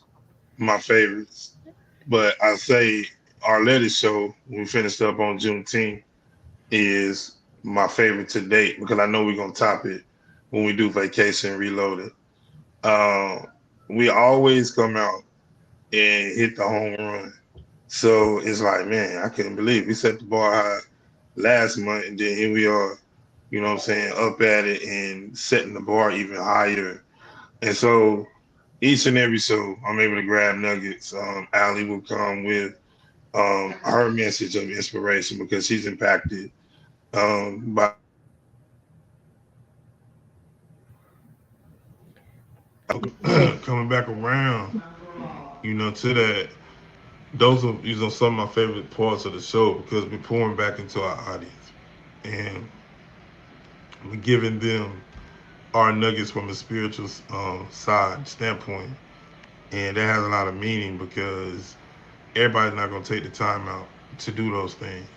my favorites, but I say our latest show when we finished up on Juneteenth is my favorite to date because I know we're gonna top it when we do Vacation Reloaded. Um, we always come out and hit the home run. So it's like, man, I couldn't believe we set the bar high last month, and then here we are, you know what I'm saying, up at it and setting the bar even higher. And so each and every show, I'm able to grab nuggets. Allie will come with her message of inspiration because she's impacted by Jay, coming back around, to that. Those are some of my favorite parts of the show because we're pouring back into our audience and we're giving them our nuggets from a spiritual side standpoint, and that has a lot of meaning because everybody's not going to take the time out to do those things.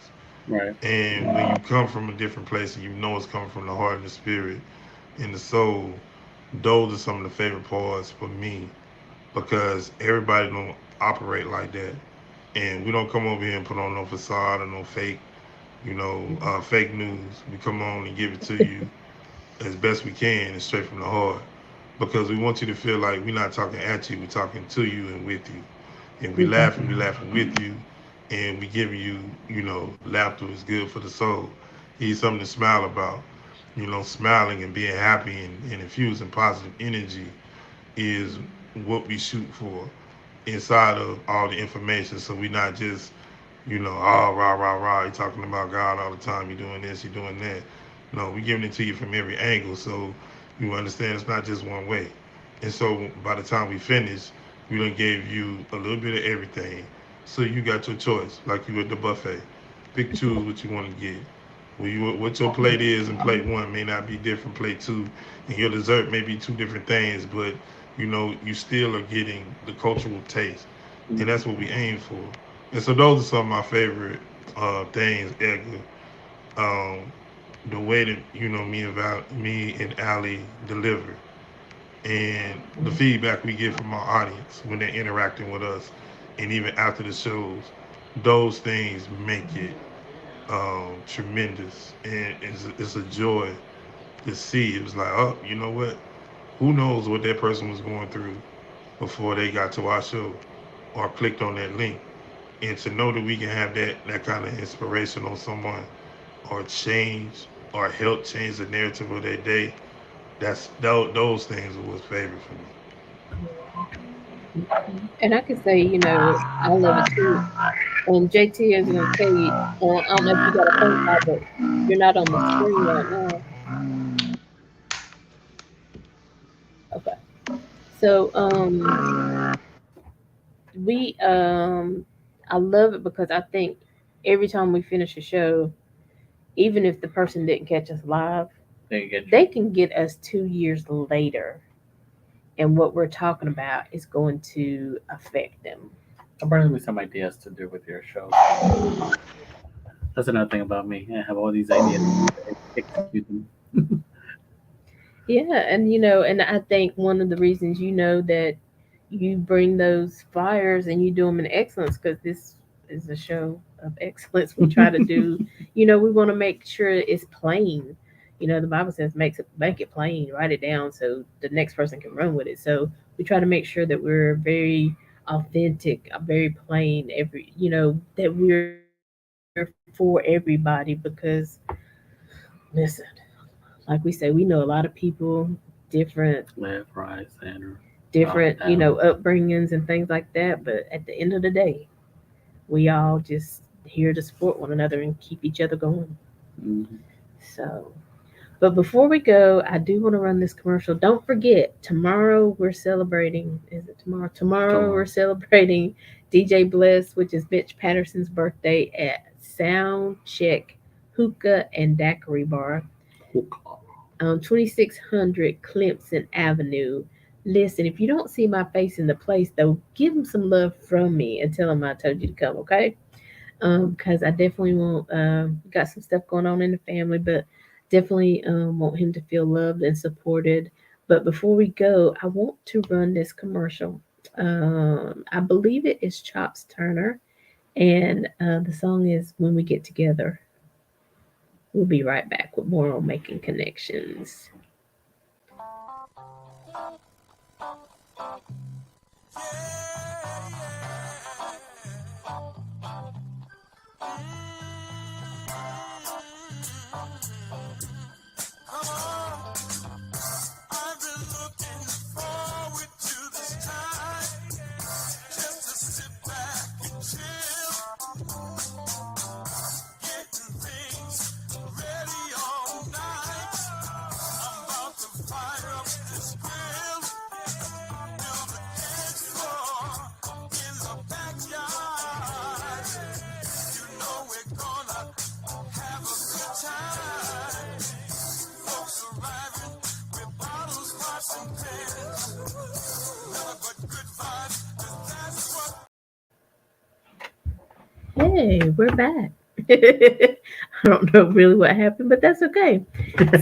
Right. And when you come from a different place and you know it's coming from the heart and the spirit and the soul, those are some of the favorite parts for me because everybody don't operate like that. And we don't come over here and put on no facade or no fake, fake news. We come on and give it to you as best we can and straight from the heart because we want you to feel like we're not talking at you, we're talking to you and with you. And we laughing with you, and we giving you, laughter is good for the soul. It's something to smile about. Smiling and being happy and infusing positive energy is what we shoot for inside of all the information. So we're not just, oh, rah, rah, rah, you're talking about God all the time, you're doing this, you're doing that. No, we're giving it to you from every angle so you understand it's not just one way. And so by the time we finish, we done gave you a little bit of everything. So you got your choice, like you at the buffet. Pick, choose what you want to get. What your plate is in plate one may not be different plate two, and your dessert may be two different things, but you still are getting the cultural taste, and that's what we aim for. And so those are some of my favorite things, Edgar. Um, the way that me and Ali deliver, and the feedback we get from our audience when they're interacting with us, and even after the shows, those things make it tremendous, and it's a joy to see. It was like, oh, you know what? Who knows what that person was going through before they got to our show or clicked on that link, and to know that we can have that kind of inspiration on someone or change or help change the narrative of their day. Those things are what's favorite for me. and I could say, I love it too. JT is going to tell you, I don't know if you got a phone call, but you're not on the screen right now. Okay. So, we, I love it because I think every time we finish a show, even if the person didn't catch us live, They get you. they can get us 2 years later and what we're talking about is going to affect them. It brings me some ideas to do with your show. So that's another thing about me. I have all these ideas, execute them. Yeah, and and I think one of the reasons that you bring those flyers and you do them in excellence, because this is a show of excellence. We try to do, we want to make sure it's plain. The Bible says make it plain, write it down so the next person can run with it. So we try to make sure that we're very authentic, very plain, that we're for everybody because listen, like we say, we know a lot of people, different Left, right, center, different, up, down. upbringings and things like that. But at the end of the day, we all just here to support one another and keep each other going. Mhm. So, but before we go, I do want to run this commercial. Don't forget, tomorrow we're celebrating. Is it tomorrow? Tomorrow we're Tomorrow. celebrating DJ Bless, which is Mitch Patterson's birthday at Sound Check Hookah and Daiquiri Bar Hookah. on 2600 Clemson Avenue. Listen, if you don't see my face in the place, though, give him some love from me and tell him I told you to come, okay? Because I definitely want, got some stuff going on in the family, but definitely want him to feel loved and supported. But before we go, I want to run this commercial. I believe it is Chops Turner, and the song is When We Get Together. We'll be right back with more on Making Connections. Hey, we're back. I don't know really what happened, but that's okay.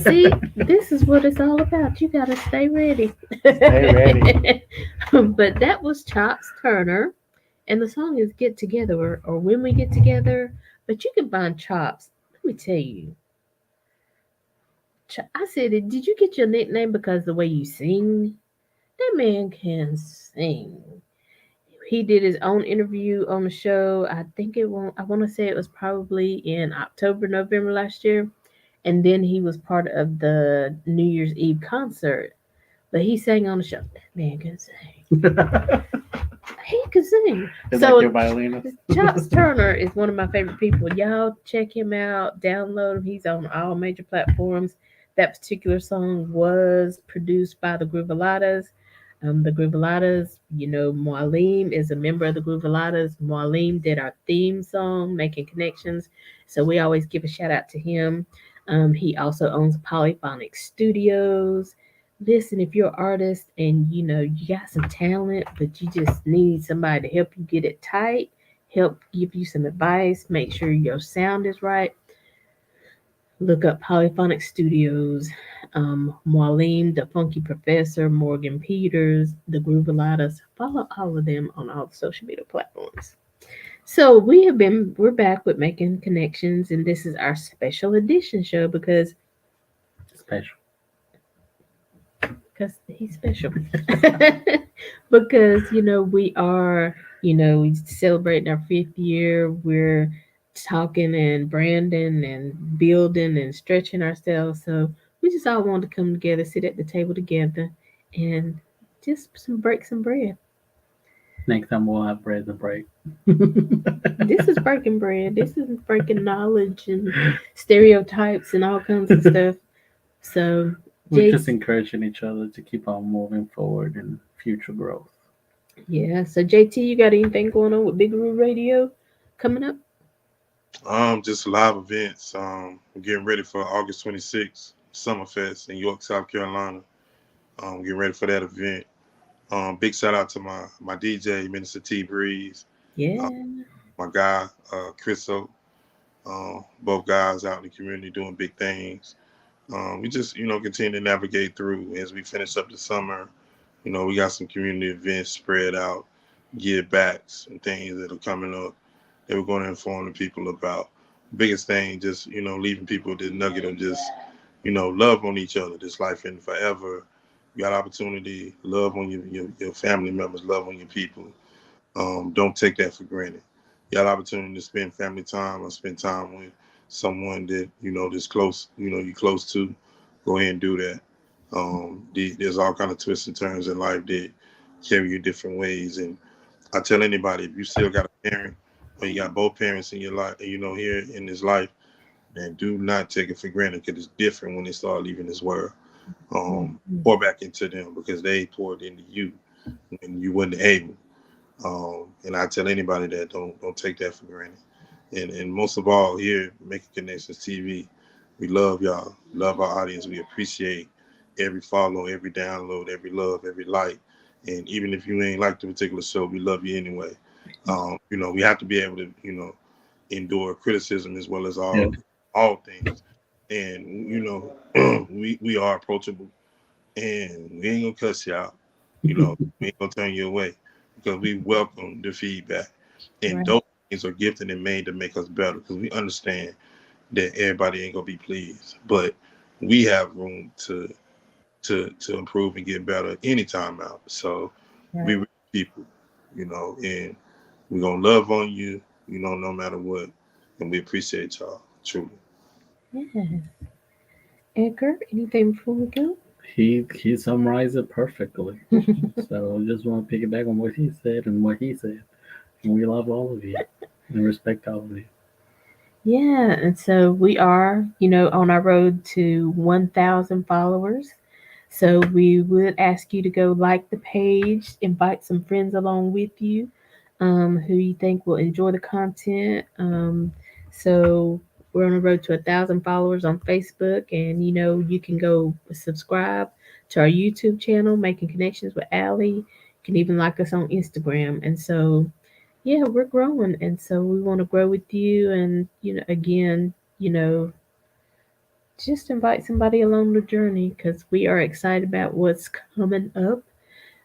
See, this is what it's all about. You gotta stay ready. Stay ready. But that was Chops Turner, and the song is "Get Together" or "When We Get Together." But you can find Chops. Let me tell you, I said, Did you get your nickname because the way you sing? That man can sing. He did his own interview on the show. I think it won't. I want to say it was probably in October, November last year, and then he was part of the New Year's Eve concert. But he sang on the show. That man can sing. He can sing. Is that So your violinist? Chops Turner is one of my favorite people. Y'all check him out, download him. He's on all major platforms. That particular song was produced by the Groovaladas. The Groovaladas, Mualim is a member of the Groovaladas. Mualim did our theme song, Making Connections. So we always give a shout out to him. He also owns Polyphonic Studios. Listen, if you're an artist and you got some talent, but you just need somebody to help you get it tight, help give you some advice, make sure your sound is right, look up Polyphonic Studios, Marlene, the Funky Professor, Morgan Peters, the Groovaladas. Follow all of them on all the social media platforms. So we're back with Making Connections, and this is our special edition show Special. because he's special. Because we are celebrating our 5th year. We're talking and branding and building and stretching ourselves. So we just all want to come together, sit at the table together, and just break some bread. Next time we'll have bread to break. This is breaking bread. This is breaking knowledge and stereotypes and all kinds of stuff. So We're Jake, just encouraging each other to keep on moving forward in future growth. yeah. So JT, you got anything going on with Big Roo Radio coming up? Just live events. We're getting ready for August 26th, Summerfest in York, South Carolina. Getting ready for that event. Big shout out to my DJ, Minister T Breeze, uh, Yeah. my guy, Chriso. Both guys out in the community doing big things. We just, continue to navigate through as we finish up the summer. We got some community events spread out, give backs and things that are coming up that we're going to inform the people about. Biggest thing, just, leaving people with this nugget of just, love on each other. This life in forever. You got opportunity, love on your family members, love on your people. Don't take that for granted. You got opportunity to spend family time or spend time with someone that that's close. You're close to. Go ahead and do that. There's all kind of twists and turns in life that carry you different ways. And I tell anybody, if you still got a parent or you got both parents in your life, here in this life, then do not take it for granted because it's different when they start leaving this world. Mhm. Pour back into them because they poured into you when you wasn't able. And I tell anybody that don't take that for granted. And most of all, here Making Connections TV, we love y'all, love our audience. We appreciate every follow, every download, every love, every like. And even if you ain't like the particular show, we love you anyway. We have to be able to, endure criticism as well as Yeah. all things. And we are approachable and we ain't gonna cuss you out. We ain't gonna turn you away because we welcome the feedback. And Right. those things are gifted and made to make us better because we understand that everybody ain't gonna be pleased, but we have room to improve and get better anytime out. So we Right. real people, and we're gonna love on you, no matter what. And we appreciate y'all truly. Yeah. Edgar, anything before we go? He summarized it perfectly. So I just want to piggyback on what he said and what he said. And we love all of you and respect all of you. Yeah, and so we are, on our road to 1,000 followers. So we would ask you to go like the page, invite some friends along with you, who you think will enjoy the content. So we're on the road to 1,000 followers on Facebook, and you can go subscribe to our YouTube channel, Making Connections with Allie. You can even like us on Instagram, and so yeah, we're growing, and so we want to grow with you. And again, just invite somebody along the journey because we are excited about what's coming up.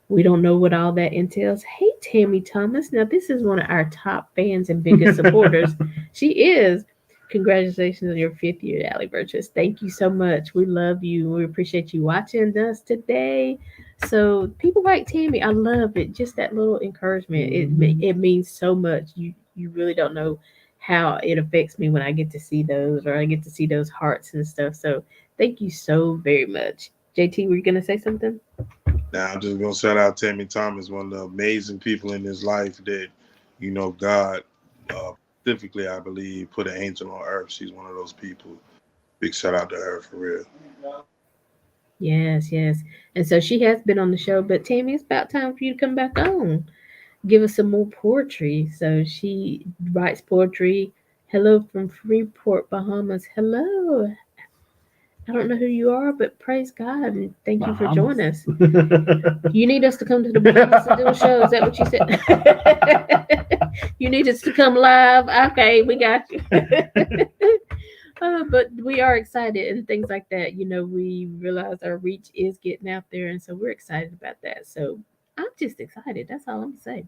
We don't know what all that entails. Hey, Tammy Thomas. Now, this is one of our top fans and biggest supporters. She is. Congratulations on your 5th year, Allie Virtuous. Thank you so much. We love you. We appreciate you watching us today. So, people like Tammy, I love it. Just that little encouragement. It means so much. You really don't know how it affects me when I get to see those or I get to see those hearts and stuff. So, thank you so very much. JT, were you gonna say something? Now I'm just gonna shout out Tammy Thomas, one of the amazing people in his life that, God specifically, I believe, put an angel on earth. She's one of those people. Big shout out to her for real. Yes, yes. And so she has been on the show, but Tammy, it's about time for you to come back on. Give us some more poetry. So she writes poetry. Hello from Freeport, Bahamas. Hello. I don't know who you are, but praise God and thank you for Bahamas. joining us. You need us to come to the Bahamas and do a show. Is that what you said? You need us to come live. Okay, we got you. But we are excited and things like that. We realize our reach is getting out there, and so we're excited about that. So I'm just excited. That's all I'm saying.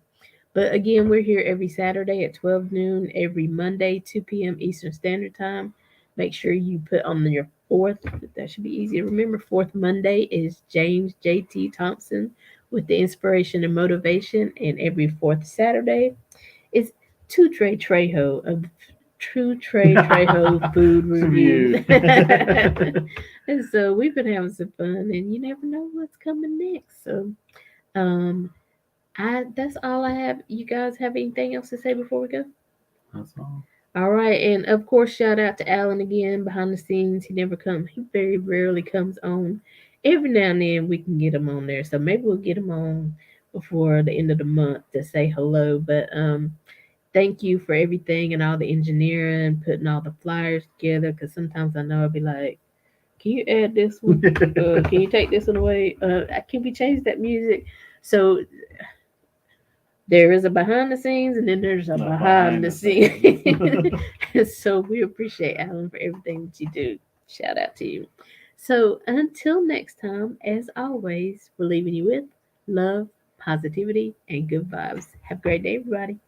But again, we're here every Saturday at 12 noon, every Monday, 2 p.m. Eastern Standard Time. Make sure you put on your fourth, that should be easy to remember. Fourth Monday is James J.T. Thompson with the inspiration and motivation. And every fourth Saturday is Two Trey Trejo of True Trey Trejo Food Reviews. Reviews. And so we've been having some fun, and you never know what's coming next. So, um, that's all I have. You guys have anything else to say before we go? That's all. All right, and of course, shout out to Alan again behind the scenes. He never comes. He very rarely comes on. Every now and then we can get him on there, so maybe we'll get him on before the end of the month to say hello. But thank you for everything and all the engineering, putting all the flyers together. Because sometimes I know I'll be like, "Can you add this one? Can you take this one away? Can we change that music?" So there is a behind the scenes and then there's a behind the scenes. So we appreciate Alan for everything that you do. Shout out to you. So until next time, as always, we're leaving you with love, positivity, and good vibes. Have a great day, everybody.